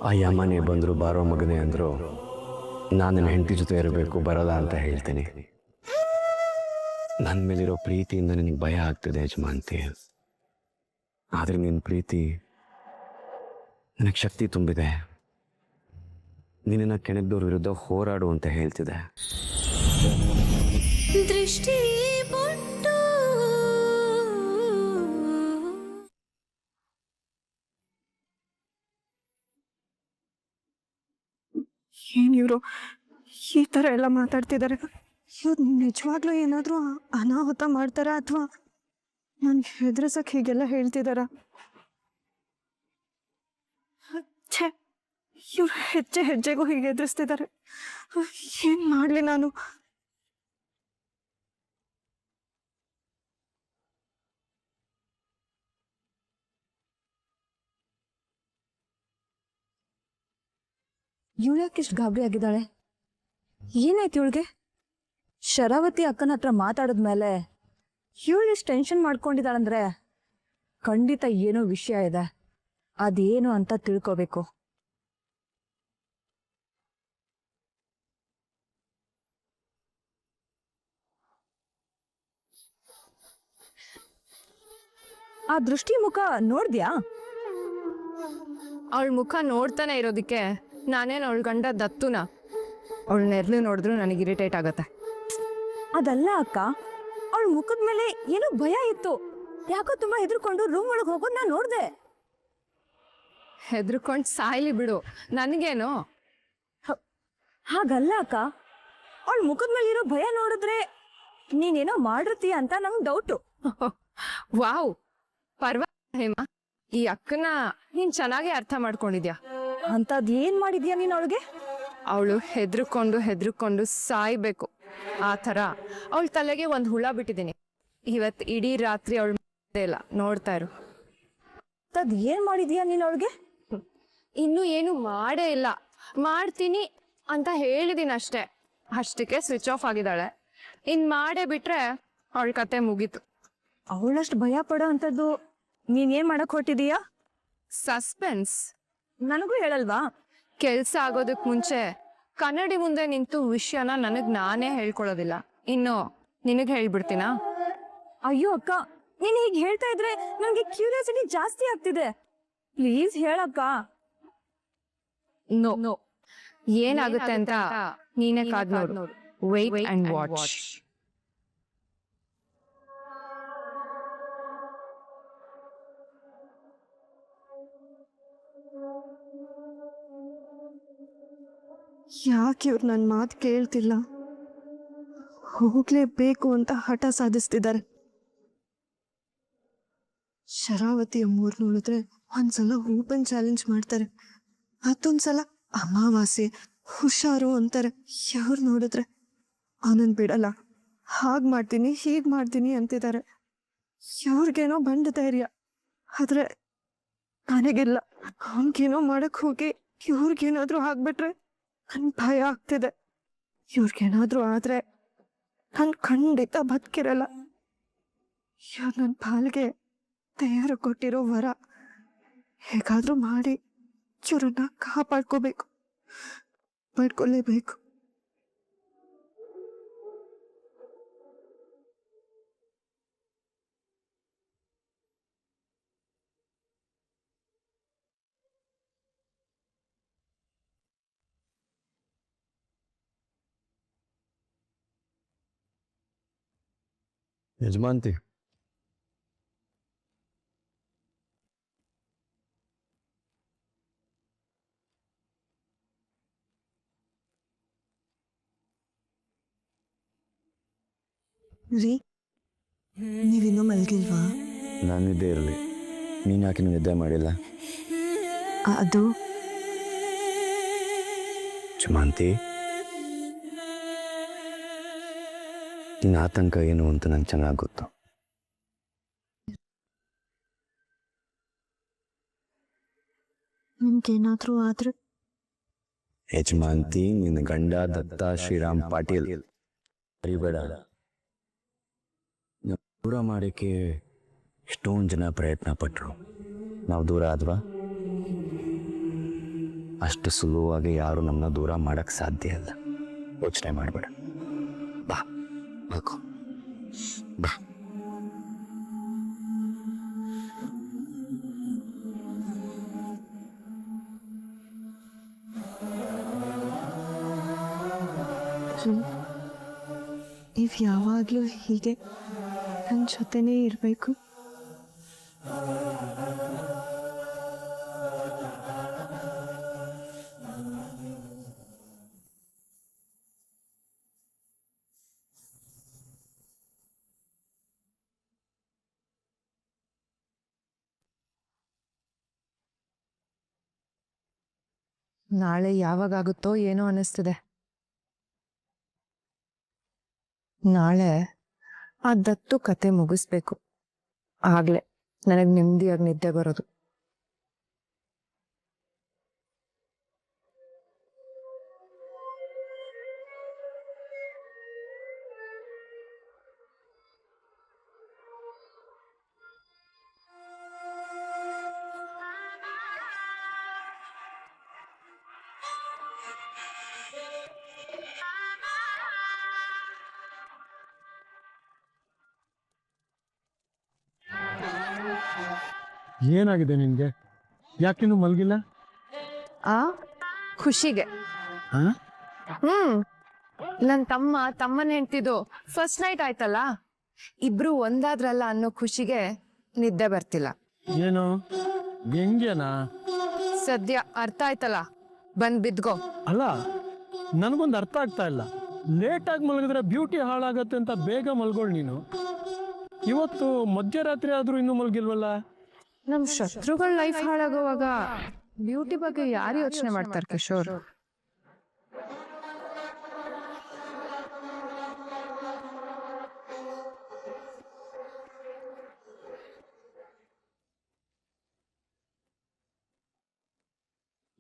ಆ ಯಮ್ಮನೇ ಬಂದರು ಬಾರೋ ಮಗನೇ ಅಂದರು. ನಾನು ನನ್ನ ಹೆಂಡತಿ ಜೊತೆ ಇರಬೇಕು, ಬರಲ್ಲ ಅಂತ ಹೇಳ್ತೀನಿ. ನನ್ನ ಮೇಲಿರೋ ಪ್ರೀತಿಯಿಂದ ನಿನಗೆ ಭಯ ಆಗ್ತದೆ ಯಜಮಾನ್ತಿ. ಆದರೆ ನಿನ್ನ ಪ್ರೀತಿ ನನಗೆ ಶಕ್ತಿ ತುಂಬಿದೆ. ನಿನ್ನನ್ನು ಕೆಣಕ್ದವ್ರ ವಿರುದ್ಧ ಹೋರಾಡು ಅಂತ ಹೇಳ್ತಿದೆ. ದೃಷ್ಟಿ ಏನಿವರು ಈ ಥರ ಎಲ್ಲ ಮಾತಾಡ್ತಿದ್ದಾರೆ? ಇವ್ರು ನಿಜವಾಗ್ಲೂ ಏನಾದರೂ ಅನಾಹುತ ಮಾಡ್ತಾರ ಅಥವಾ ನಾನು ಹೆದರ್ಸಕ್ಕೆ ಹೀಗೆಲ್ಲ ಹೇಳ್ತಿದಾರ? ಛೇ, ಇವ್ರು ಹೆಜ್ಜೆ ಹೆಜ್ಜೆಗೂ ಹೀಗೆ ಎದುರಿಸ್ತಿದ್ದಾರೆ. ಏನು ಮಾಡಲಿ ನಾನು? ಇವಳ್ಯಾಕಿಷ್ಟು ಗಾಬರಿ ಆಗಿದ್ದಾಳೆ? ಏನಾಯ್ತು ಇವಳಿಗೆ? ಶರಾವತಿ ಅಕ್ಕನ ಹತ್ರ ಮಾತಾಡಿದ್ಮೇಲೆ ಇವಳಿಷ್ಟು ಟೆನ್ಷನ್ ಮಾಡ್ಕೊಂಡಿದ್ದಾಳಂದ್ರೆ ಖಂಡಿತ ಏನೋ ವಿಷಯ ಇದೆ. ಅದೇನು ಅಂತ ತಿಳ್ಕೋಬೇಕು. ಆ ದೃಷ್ಟಿ ಮುಖ ನೋಡ್ದ್ಯಾ? ಅವಳ ಮುಖ ನೋಡ್ತಾನೆ ಇರೋದಕ್ಕೆ ನಾನೇನು ಅವಳ ಗಂಡ ದತ್ತುನ? ಅವಳ ನೆರಳು ನೋಡಿದ್ರು ನನಗೆ ಇರಿಟೇಟ್ ಆಗತ್ತೆ. ಅದಲ್ಲ ಅಕ್ಕ, ಅವಳ ಮುಖದ ಮೇಲೆ ಏನೋ ಭಯ ಇತ್ತು. ಯಾಕೋ ತುಂಬಾ ಹೆದರ್ಕೊಂಡು ರೂಮ್ ಒಳಗೆ ಹೋಗೋದು ನಾನು ನೋಡ್ದೆ. ಹೆದರ್ಕೊಂಡು ಸಾಯ್ಲಿ ಬಿಡು, ನನಗೇನು? ಹಾಗಲ್ಲ ಅಕ್ಕ, ಅವಳ ಮುಖದ ಮೇಲೆ ಇರೋ ಭಯ ನೋಡಿದ್ರೆ ನೀನೇನೋ ಮಾಡಿರ್ತೀಯ ಅಂತ ನಂಗೆ ಡೌಟು. ವಾವ್, ಪರವಾಗಿಲ್ಲ ಹೇಮ, ಈ ಅಕ್ಕನ ನೀನ್ ಚೆನ್ನಾಗಿ ಅರ್ಥ ಮಾಡ್ಕೊಂಡಿದ್ಯಾ. ಅಂತದ್ ಏನ್ ಮಾಡಿದ್ಯಾ ನೀನ್ ಅವಳಿಗೆ? ಅವಳು ಹೆದರ್ಕೊಂಡು ಸಾಯ್ಬೇಕು ಆ ಥರ ಅವಳ ತಲೆಗೆ ಒಂದು ಹುಳ ಬಿಟ್ಟಿದ್ದೀನಿ. ಇವತ್ತು ಇಡೀ ರಾತ್ರಿ ಅವಳು ಇಲ್ಲ, ನೋಡ್ತಾ ಇರು. ಅಂತದ್ ಏನ್ ಮಾಡಿದ್ಯಾ ನೀನ್ ಅವಳಿಗೆ? ಇನ್ನೂ ಏನು ಮಾಡೇ ಇಲ್ಲ, ಮಾಡ್ತೀನಿ ಅಂತ ಹೇಳಿದೀನಿ ಅಷ್ಟೇ. ಅಷ್ಟಕ್ಕೆ ಸ್ವಿಚ್ ಆಫ್ ಆಗಿದ್ದಾಳೆ. ಇನ್ ಮಾಡೇ ಬಿಟ್ರೆ ಅವಳ ಕತೆ ಮುಗೀತು. ಅವಳಷ್ಟು ಭಯ ಪಡೋ ಅಂತದ್ದು ನೀನ್ ಏನ್ ಮಾಡಕ್ ಹೊಟ್ಟಿದೀಯಾ? ಸಸ್ಪೆನ್ಸ್. ನನಗೂ ಹೇಳಲ್ವಾ? ಕೆಲ್ಸ ಆಗೋದಕ್ ಮುಂಚೆ ಕನ್ನಡಿ ಮುಂದೆ ನಿಂತು ವಿಷಯನ ನನಗ್ ನಾನೇ ಹೇಳ್ಕೊಳೋದಿಲ್ಲ, ಇನ್ನು ನಿನಗ್ ಹೇಳ್ಬಿಡ್ತೀನಾ? ಅಯ್ಯೋ ಅಕ್ಕ, ನೀನ್ ಹೀಗೆ ಹೇಳ್ತಾ ಇದ್ರೆ ನನ್ಗೆ ಕ್ಯೂರಿಯಾಸಿಟಿ ಜಾಸ್ತಿ ಆಗ್ತಿದೆ. ಪ್ಲೀಸ್ ಹೇಳಕ್ಕ. ನೋ, ಏನಾಗುತ್ತೆ ಅಂತ ನೀನೇ ಕಾದ್ ನೋಡು. Wait and watch. ಯಾಕೆ ಇವ್ರು ನನ್ನ ಮಾತು ಕೇಳ್ತಿಲ್ಲ? ಹೋಗ್ಲೇಬೇಕು ಅಂತ ಹಠ ಸಾಧಿಸ್ತಿದ್ದಾರೆ. ಶರಾವತಿ ಅಮ್ಮವ್ರು ನೋಡಿದ್ರೆ ಒಂದ್ಸಲ ಓಪನ್ ಚಾಲೆಂಜ್ ಮಾಡ್ತಾರೆ, ಮತ್ತೊಂದ್ಸಲ ಅಮಾವಾಸ್ಯೆ ಹುಷಾರು ಅಂತಾರೆ. ಯಾರು ನೋಡಿದ್ರೆ ಅವನನ್ನು ಬಿಡಲ್ಲ, ಹಾಗೆ ಮಾಡ್ತೀನಿ ಹೀಗೆ ಮಾಡ್ತೀನಿ ಅಂತಿದ್ದಾರೆ. ಇವ್ರಿಗೇನೋ ಬಂಡ ಧೈರ್ಯ, ಆದ್ರೆ ನನಗಿಲ್ಲ. ಅವನಿಗೇನೋ ಮಾಡಕ್ ಹೋಗಿ ಇವ್ರಿಗೇನಾದ್ರೂ ಆಗ್ಬಿಟ್ರೆ ನನ್ ಭಯ ಆಗ್ತಿದೆ. ಇವ್ರಿಗೇನಾದ್ರೂ ಆದ್ರೆ ನಾನು ಖಂಡಿತ ಬದುಕಿರಲ್ಲ. ಇವ್ರು ನನ್ನ ಪಾಲ್ಗೆ ತಯಾರು ಕೊಟ್ಟಿರೋ ವರ. ಹೇಗಾದ್ರೂ ಮಾಡಿ ಇವ್ರನ್ನ ಕಾಪಾಡ್ಕೋಬೇಕು, ಪಡ್ಕೊಳ್ಳೇಬೇಕು. ಯಜಮಾನ್ತಿ, ರೀ, ನೀವಿನ್ನೂ ಮಲ್ಗಿಲ್ವಾ? ನಾನು ನಿದ್ದೆ ಇರಲಿ, ನೀನು ಯಾಕೆ ನಿದ್ದೆ ಮಾಡಿಲ್ಲ? ಅದು ಯಜಮಾನ್ತಿ, ನಿನ್ನ ಆತಂಕ ಏನು ಅಂತ ನಂಗೆ ಚೆನ್ನಾಗಿ ಗೊತ್ತು. ನಿಮ್ಗೇನಾದ್ರೂ ಆದ್ರೆ? ಯಜಮಾನ್ತಿ, ನಿನ್ನ ಗಂಡ ದತ್ತ ಶ್ರೀರಾಮ್ ಪಾಟೀಲ್ ಅರಿಬೇಡ. ದೂರ ಮಾಡೋಕ್ಕೆ ಎಷ್ಟೊಂದು ಜನ ಪ್ರಯತ್ನ ಪಟ್ಟರು. ನಾವು ದೂರ ಆದ್ವಾ? ಅಷ್ಟು ಸುಲಭವಾಗಿ ಯಾರು ನಮ್ಮನ್ನ ದೂರ ಮಾಡಕ್ಕೆ ಸಾಧ್ಯ ಇಲ್ಲ. ಯೋಚನೆ ಮಾಡಬೇಡ. ಬಾ ಮಲ್ಕೋ. ಬಾ. ನೀವು ಯಾವಾಗಲೂ ಹೀಗೆ ನನ್ನ ಜೊತೆನೇ ಇರಬೇಕು. ನಾಳೆ ಯಾವಾಗಾಗುತ್ತೋ ಏನೋ ಅನ್ನಿಸ್ತಿದೆ. ನಾಳೆ ಆ ದತ್ತು ಕತೆ ಮುಗಿಸ್ಬೇಕು. ಆಗ್ಲೇ ನನಗೆ ನೆಮ್ಮದಿಯಾಗಿ ನಿದ್ದೆ ಬರೋದು. ಏನಾಗಿದೆ ನಿನ್ಗೆ? ಯಾಕಿನ್ನು ಮಲಗಿಲ್ಲ? ಆ ಖುಷಿಗೆ. ನನ್ ತಮ್ಮನ ಹೆಂಡ್ತಿದ್ದು ಫಸ್ಟ್ ನೈಟ್ ಆಯ್ತಲ್ಲ, ಇಬ್ರು ಒಂದಾದ್ರಲ್ಲ ಅನ್ನೋ ಖುಷಿಗೆ ನಿದ್ದೆ ಬರ್ತಿಲ್ಲ. ಏನು ಹೆಂಗೇನಾ? ಸದ್ಯ ಅರ್ಥ ಆಯ್ತಲ್ಲ, ಬಂದ್ ಬಿದ್ಗೋ. ಅಲ್ಲ, ನನಗೊಂದು ಅರ್ಥ ಆಗ್ತಾ ಇಲ್ಲ. ಲೇಟಾಗಿ ಮಲಗಿದ್ರೆ ಬ್ಯೂಟಿ ಹಾಳಾಗತ್ತೆ ಅಂತ ಬೇಗ ಮಲ್ಗೋಳ್ ನೀನು. ಇವತ್ತು ಮಧ್ಯರಾತ್ರಿ ಆದ್ರೂ ಇನ್ನೂ ಮಲಗಿಲ್ವಲ್ಲ? ನಮ್ ಶತ್ರುಗಳ ಲೈಫ್ ಹಾಳಾಗೋವಾಗ ಬ್ಯೂಟಿ ಬಗ್ಗೆ ಯಾರು ಯೋಚನೆ ಮಾಡ್ತಾರೆ ಕಿಶೋರ್?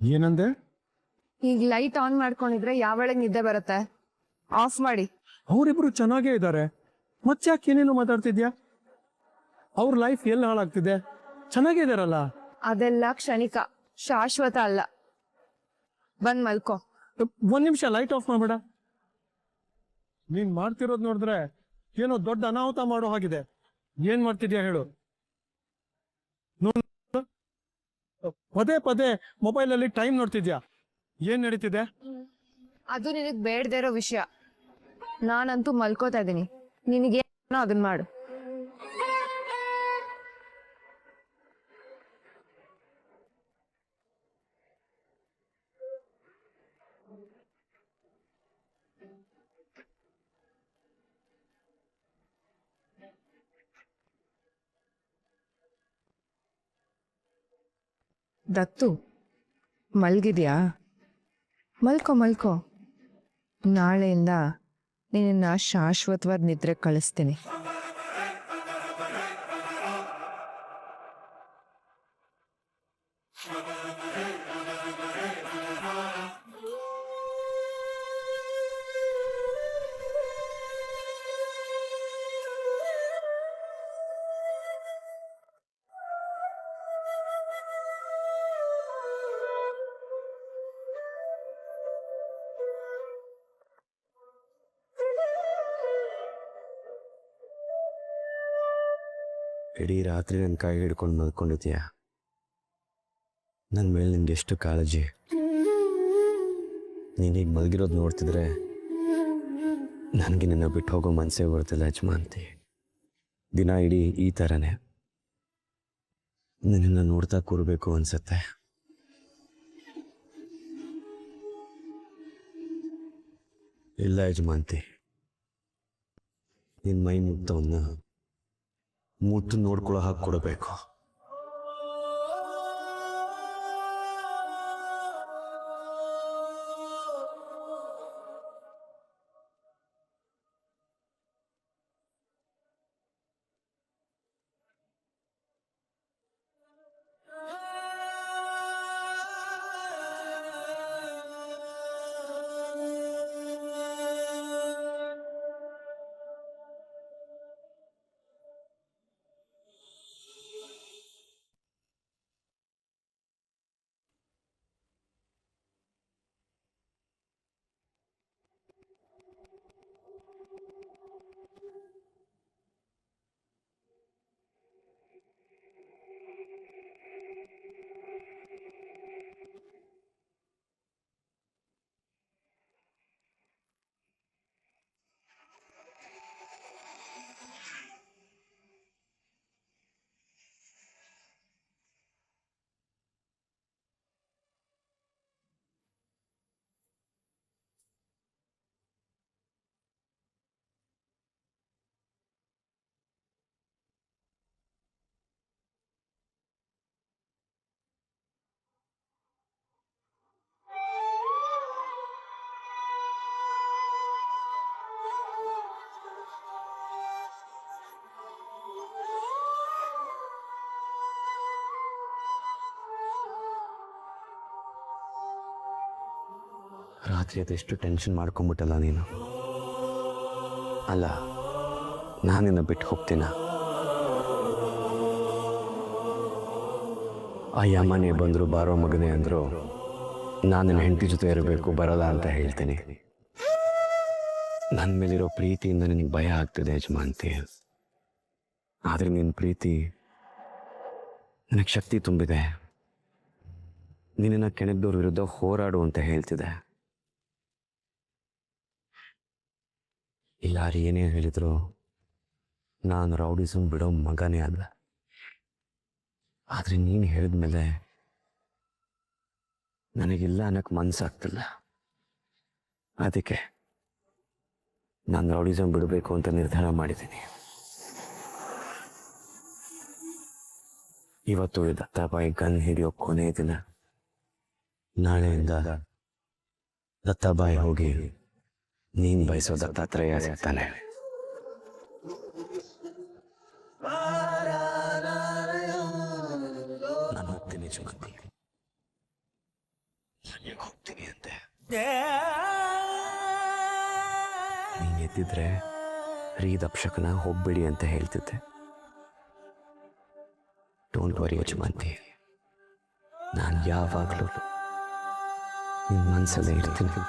ಏನಂದೆ? ಈಗ ಲೈಟ್ ಆನ್ ಮಾಡ್ಕೊಂಡಿದ್ರೆ ಯಾವಳಗ್ ನಿದ್ದೆ ಬರುತ್ತೆ? ಆಫ್ ಮಾಡಿ. ಅವರಿಬ್ರು ಚೆನ್ನಾಗೇ ಇದ್ದಾರೆ, ಮತ್ತ್ಯಾಕೆ ಏನೇನು ಮಾತಾಡ್ತಿದ್ಯಾ? ಅವ್ರ ಲೈಫ್ ಎಲ್ಲಿ ಹಾಳಾಗ್ತಿದೆ? ಚೆನ್ನಾಗೇ ಇದಾರಲ್ಲ. ಅದೆಲ್ಲ ಕ್ಷಣಿಕ, ಶಾಶ್ವತ ಅಲ್ಲ. ಬಂದ್ ಮಲ್ಕೋ. ಒಂದ್ ನಿಮಿಷ ಲೈಟ್ ಆಫ್ ಮಾಡ್ಬೇಡ. ನೀನ್ ಮಾಡ್ತಿರೋದ್ ನೋಡಿದ್ರೆ ಏನೋ ದೊಡ್ಡ ಅನಾಹುತ ಮಾಡೋ ಹಾಗಿದೆ. ಏನ್ ಮಾಡ್ತಿದ್ಯಾ ಹೇಳು? ಪದೇ ಪದೇ ಮೊಬೈಲಲ್ಲಿ ಟೈಮ್ ನೋಡ್ತಿದ್ಯಾ? ಏನ್ ನಡೀತಿದೆ? ಅದು ನಿನಗ್ ಬೇಡದೇ ಇರೋ ವಿಷಯ. ನಾನಂತೂ ಮಲ್ಕೋತಾ ಇದ್ದೀನಿ, ನಿನಗೇನೋ ಅದನ್ನ ಮಾಡು. ದತ್ತು, ಮಲ್ಗಿದ್ಯಾ? ಮಲ್ಕೋ ಮಲ್ಕೋ. ನಾಳೆಯಿಂದ ನಿನ್ನ ಶಾಶ್ವತವಾದ ನಿದ್ರೆ ಕಳಿಸ್ತೀನಿ. ಇಡೀ ರಾತ್ರಿ ನನ್ನ ಕೈ ಹಿಡ್ಕೊಂಡು ಮಲ್ಕೊಂಡಿದ್ಯಾ? ನನ್ನ ಮೇಲೆ ನಿನ್ಗೆ ಎಷ್ಟು ಕಾಳಜಿ. ನೀನೀಗ ಮಲಗಿರೋದು ನೋಡ್ತಿದ್ರೆ ನನಗೆ ನಿನ್ನ ಬಿಟ್ಟು ಹೋಗೋ ಮನಸ್ಸೇ ಬರ್ತಿಲ್ಲ ಯಜಮಾನ್ತಿ. ದಿನ ಇಡೀ ಈ ಥರನೇ ನಿನ್ನನ್ನು ನೋಡ್ತಾ ಕೂರಬೇಕು ಅನ್ಸತ್ತೆ. ಇಲ್ಲ ಯಜಮಾನ್ತಿ, ನಿನ್ನ ಮೈ ಮುಗ್ದವನ್ನ ಮುತ್ತು ನೋಡ್ಕೊಳ್ಳೋ ಹಾಗೆ ಕೊಡಬೇಕು. ರಾತ್ರಿ ಅದೆಷ್ಟು ಟೆನ್ಷನ್ ಮಾಡ್ಕೊಂಬಿಟ್ಟಲ್ಲ ನೀನು. ಅಲ್ಲ, ನಾನು ನಿನ್ನ ಬಿಟ್ಟು ಹೋಗ್ತೀನ? ಆ ಯಮನೆ ಬಂದರು ಬಾರೋ ಮಗನೇ ಅಂದರು, ನಾನು ನನ್ನ ಹೆಂಡತಿ ಜೊತೆ ಇರಬೇಕು, ಬರಲ್ಲ ಅಂತ ಹೇಳ್ತೀನಿ. ನನ್ನ ಮೇಲಿರೋ ಪ್ರೀತಿಯಿಂದ ನಿನಗೆ ಭಯ ಆಗ್ತದೆ ಯಜಮಾನ್ತಿ. ಆದರೆ ನಿನ್ನ ಪ್ರೀತಿ ನನಗೆ ಶಕ್ತಿ ತುಂಬಿದೆ. ನಿನ್ನನ್ನು ಕೆಣಕ್ದವ್ರ ವಿರುದ್ಧ ಹೋರಾಡು ಅಂತ ಹೇಳ್ತಿದೆ. ಯಾರು ಏನೇ ಹೇಳಿದ್ರು ನಾನು ರೌಡಿಸಮ್ ಬಿಡೋ ಮಗನೇ ಅಲ್ಲ. ಆದರೆ ನೀನು ಹೇಳಿದ್ಮೇಲೆ ನನಗಿಲ್ಲ ಅನ್ನೋಕ್ಕೆ ಮನಸ್ಸಾಗ್ತಿಲ್ಲ. ಅದಕ್ಕೆ ನಾನು ರೌಡಿಸಮ್ ಬಿಡಬೇಕು ಅಂತ ನಿರ್ಧಾರ ಮಾಡಿದ್ದೀನಿ. ಇವತ್ತು ದತ್ತಾಬಾಯಿ ಗನ್ ಹಿಡಿಯೋ ಕೊನೆ ದಿನ. ನಾಳೆಯಿಂದ ದತ್ತಾಬಾಯಿ ಹೋಗಿ ನೀನು ಬಯಸೋ ದತ್ತಾತ್ರೇಯ ಸಿಗ್ತಾನೆ. ನಾನು ಹೋಗ್ತೀನಿ ಯಜಮಾನ್ತಿ, ನಾನು ಹೋಗ್ತೀನಿ ಅಂತೆ. ನೀನು ಎದ್ದಿದ್ರೆ ರೀದಪ್ಷಕನ ಹೋಗ್ಬೇಡಿ ಅಂತ ಹೇಳ್ತಿದ್ದೆ. ಡೋಂಟ್ ವರಿ ಯಜಮಾನ್ತಿ, ನಾನು ಯಾವಾಗಲೂ ನಿನ್ನ ಮನಸ್ಸಲ್ಲೇ ಇರ್ತೀನಿ.